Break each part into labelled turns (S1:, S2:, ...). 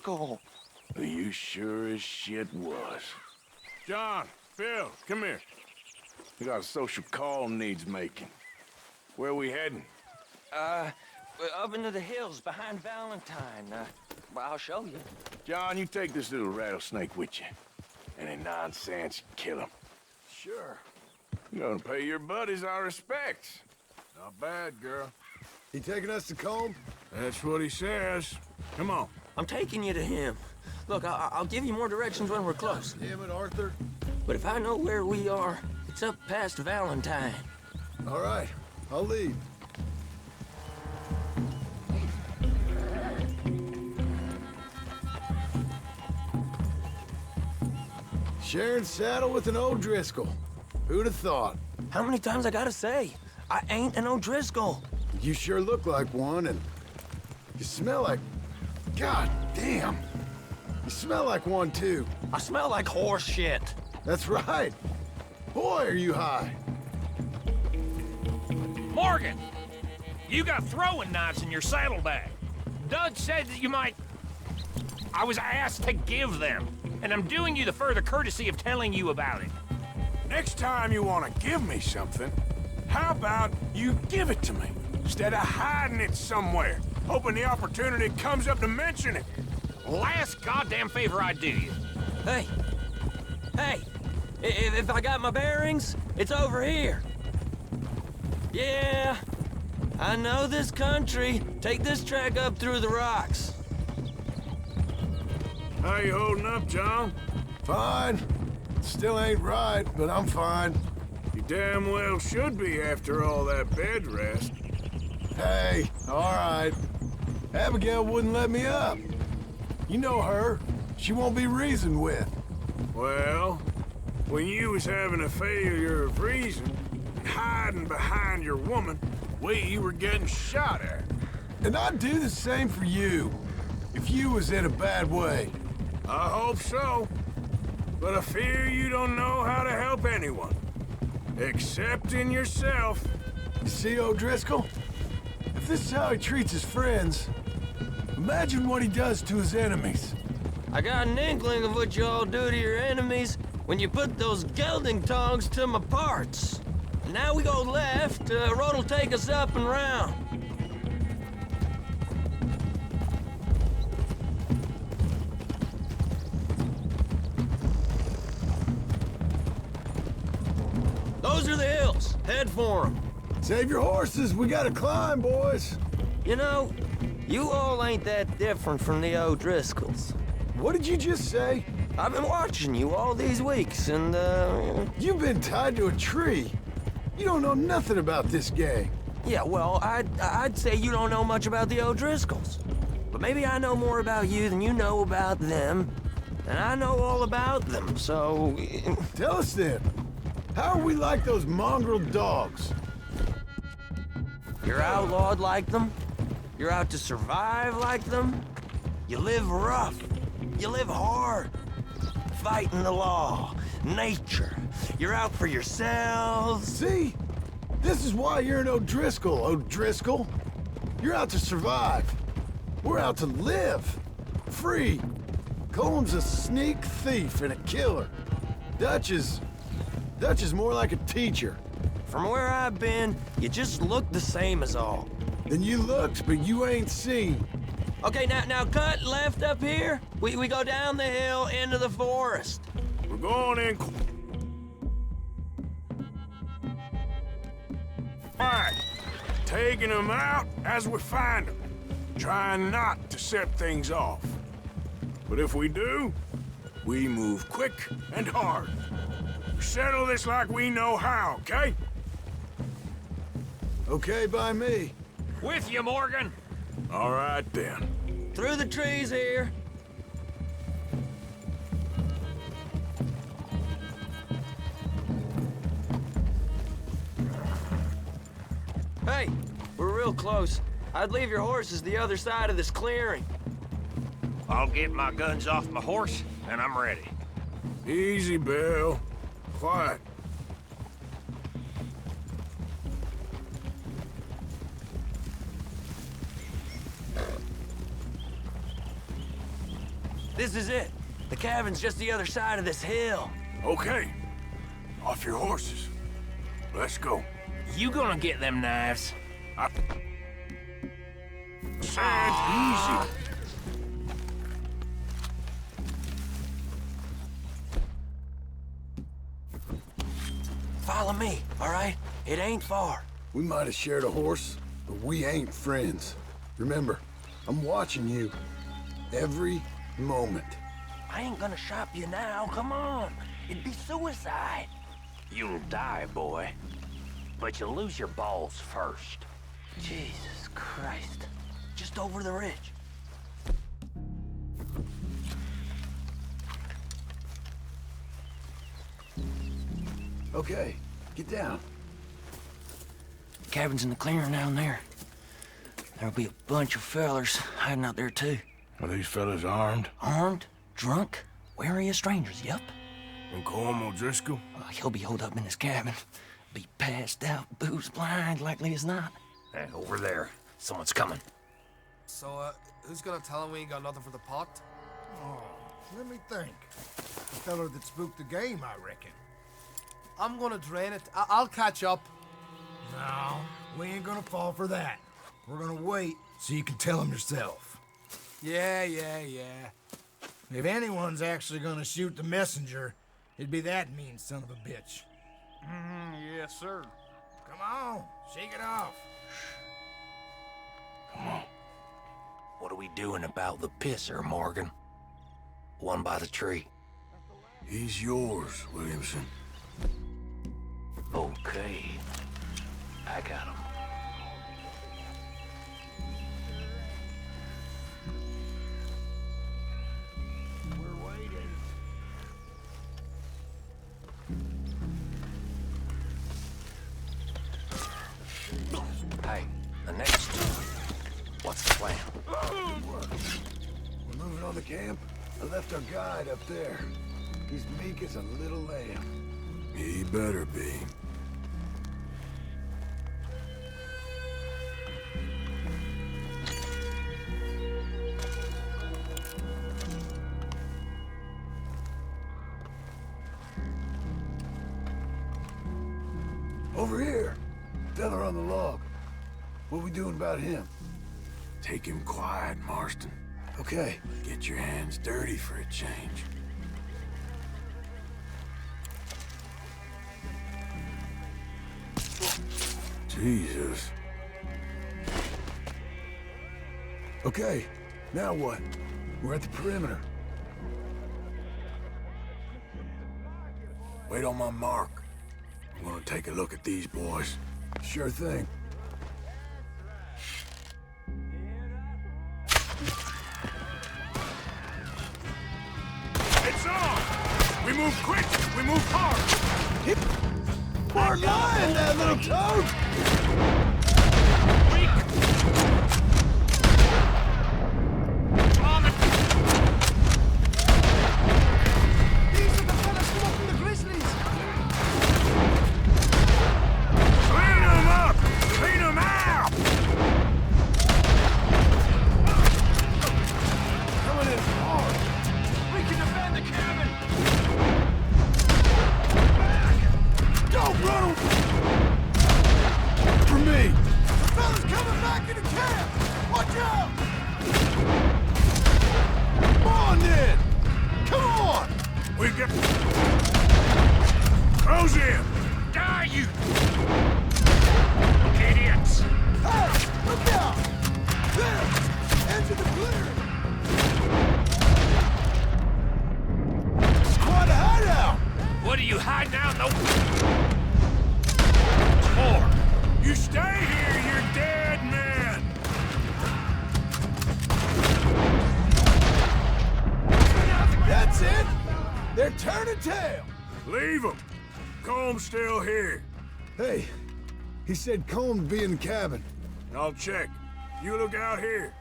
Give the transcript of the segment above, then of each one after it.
S1: O'Driscoll.
S2: You sure as shit was. John, Phil, come here. We got a social call needs making. Where we heading?
S1: Up into the hills behind Valentine. Well, I'll show you.
S2: John, you take this little rattlesnake with you. Any nonsense, kill him.
S3: Sure.
S2: You're gonna pay your buddies our respects.
S3: Not bad, girl.
S4: He taking us to Combe?
S2: That's what he says. Come on.
S1: I'm taking you to him. Look, I'll give you more directions when we're close.
S4: Damn it, Arthur.
S1: But if I know where we are, it's up past Valentine.
S4: All right, I'll lead. Sharing saddle with an O'Driscoll. Who'd have thought?
S1: How many times I gotta say? I ain't an O'Driscoll.
S4: You sure look like one, and you smell like... God damn. You smell like one, too.
S1: I smell like horse shit.
S4: That's right. Boy, are you high.
S5: Morgan! You got throwing knives in your saddlebag. Dud said that you might... I was asked to give them, and I'm doing you the further courtesy of telling you about it.
S2: Next time you want to give me something, how about you give it to me, instead of hiding it somewhere, hoping the opportunity comes up to mention it?
S5: Last goddamn favor I do you.
S1: Hey! If I got my bearings, it's over here. Yeah, I know this country. Take this track up through the rocks.
S2: How you holding up, John?
S4: Fine. Still ain't right, but I'm fine.
S2: You damn well should be after all that bed rest.
S4: Hey, all right. Abigail wouldn't let me up. You know her. She won't be reasoned with.
S2: Well, when you was having a failure of reason, and hiding behind your woman, we were getting shot at.
S4: And I'd do the same for you, if you was in a bad way.
S2: I hope so. But I fear you don't know how to help anyone. Except in yourself.
S4: You see, O'Driscoll? If this is how he treats his friends, imagine what he does to his enemies.
S1: I got an inkling of what you all do to your enemies when you put those gelding tongs to my parts. Now we go left, road'll take us up and round. Those are the hills. Head for them.
S4: Save your horses, we gotta climb, boys.
S1: You know, you all ain't that different from the O'Driscolls.
S4: What did you just say?
S1: I've been watching you all these weeks, and,
S4: You've been tied to a tree. You don't know nothing about this gang.
S1: yeah, well, I'd say you don't know much about the O'Driscolls. But maybe I know more about you than you know about them. And I know all about them, so...
S4: Tell us then, how are we like those mongrel dogs?
S1: You're outlawed like them. You're out to survive like them. You live rough. You live hard. Fighting the law, nature. You're out for yourselves.
S4: See? This is why you're an O'Driscoll, O'Driscoll. You're out to survive. We're out to live. Free. Cole's a sneak thief and a killer. Dutch is more like a teacher.
S1: From where I've been, you just look the same as all.
S4: Then you looked, but you ain't seen.
S1: Okay, now cut left up here. We go down the hill into the forest.
S2: We're going in. Quiet. Taking them out as we find them. Trying not to set things off. But if we do, we move quick and hard. We settle this like we know how, okay?
S4: Okay by me.
S5: With you, Morgan!
S2: All right, then.
S1: Through the trees here. Hey, we're real close. I'd leave your horses the other side of this clearing.
S5: I'll get my guns off my horse, and I'm ready.
S2: Easy, Bill. Quiet.
S1: This is it. The cabin's just the other side of this hill.
S2: Okay. Off your horses. Let's go.
S5: You gonna get them knives?
S2: I said easy.
S1: Follow me, all right? It ain't far.
S4: We might have shared a horse, but we ain't friends. Remember, I'm watching you. Every moment.
S1: I ain't gonna shop you now, come on. It'd be suicide.
S5: You'll die, boy. But you'll lose your balls first.
S1: Jesus Christ. Just over the ridge.
S4: Okay, get down.
S1: Cabin's in the clearing down there. There'll be a bunch of fellers hiding out there too.
S2: Are these fellas armed?
S1: Armed, drunk, wary of strangers, yep.
S2: And Colm O'Driscoll?
S1: He'll be holed up in his cabin. Be passed out, booze blind, likely as not.
S5: Hey, over there. Someone's coming.
S6: So, who's gonna tell him we ain't got nothing for the pot?
S7: Oh, let me think. The feller that spooked the game, I reckon.
S6: I'm gonna drain it. I'll catch up.
S7: No, we ain't gonna fall for that. We're gonna wait so you can tell him yourself.
S6: Yeah.
S7: If anyone's actually gonna shoot the messenger, it'd be that mean son of a bitch.
S3: Yes, sir.
S7: Come on, shake it off.
S5: What are we doing about the pisser, Morgan? One by the tree.
S2: He's yours, Williamson.
S5: Okay. I got him.
S7: We're waiting.
S5: Hey, the next two. What's the plan?
S4: We're moving on the camp. I left our guide up there. He's meek as a little lamb.
S2: He better be.
S4: Over here. Feller on the log. What we doing about him?
S2: Take him quiet, Marston.
S4: Okay.
S2: Get your hands dirty for a change. Jesus.
S4: Okay. Now what? We're at the perimeter.
S2: Wait on my mark. I'm gonna take a look at these boys.
S4: Sure thing.
S2: It's on! We move quick! We move hard!
S4: Smart line, that little toad!
S6: These are the fellas come up from the Grizzlies!
S2: Clean them up! Clean them out!
S4: Coming in hard.
S6: We can defend the cabin!
S4: Don't run! For me!
S6: The fellas coming back into camp! Watch out!
S4: Come on, then! Come on!
S2: We get... Close in!
S5: Die, you idiots!
S4: Hey! Look out! There! Enter the clearing! It's quite a hideout!
S5: What are you hiding out in the... For?
S2: You stay here, you're dead men!
S4: That's it! They're turning tail!
S2: Leave them! Comb's still here.
S4: Hey, he said Colm would be in the cabin.
S2: I'll check. You look out here.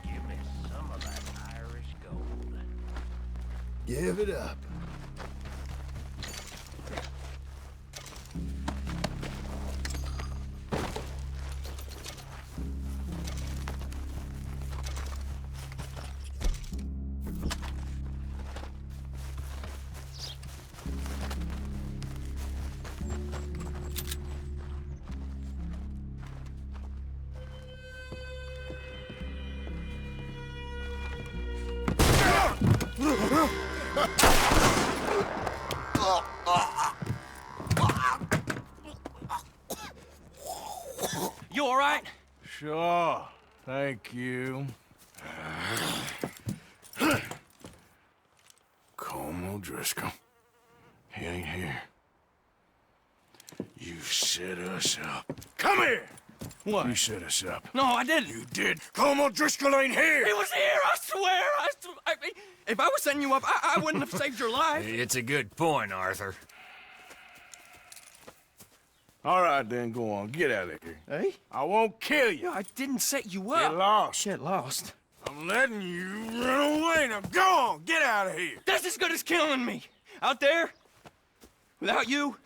S5: Give me some of that Irish gold.
S4: Give it up.
S5: You all right?
S2: Sure. Thank you. Colm O'Driscoll. He ain't here. You set us up. Come here!
S5: What?
S2: You set us up.
S5: No, I didn't.
S2: You did. Colm O'Driscoll ain't here!
S5: He was here, I swear. If I was setting you up, I wouldn't have saved your life.
S1: It's a good point, Arthur.
S2: All right, then, go on. Get out of here.
S5: Hey?
S2: I won't kill you.
S5: I didn't set you
S2: Get
S5: up.
S2: lost.
S5: Get lost.
S2: I'm letting you run away. Now go on. Get out of here.
S5: That's as good as killing me. Out there, without you,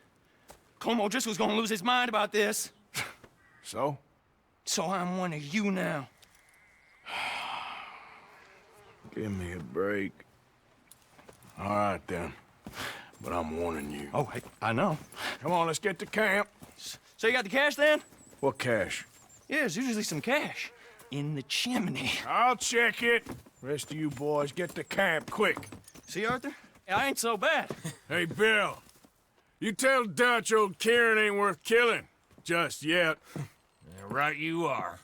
S5: Colm O'Driscoll's gonna lose his mind about this.
S2: So?
S5: So I'm one of you now.
S2: Give me a break. All right, then. But I'm warning you.
S5: Oh, hey, I know.
S2: Come on, let's get to camp.
S5: So you got the cash then?
S2: What cash?
S5: Yeah, there's usually some cash in the chimney.
S2: I'll check it. Rest of you boys, get to camp, quick.
S5: See, Arthur? I ain't so bad.
S2: Hey, Bill. You tell Dutch old Kieren ain't worth killing. Just yet.
S1: Right you are.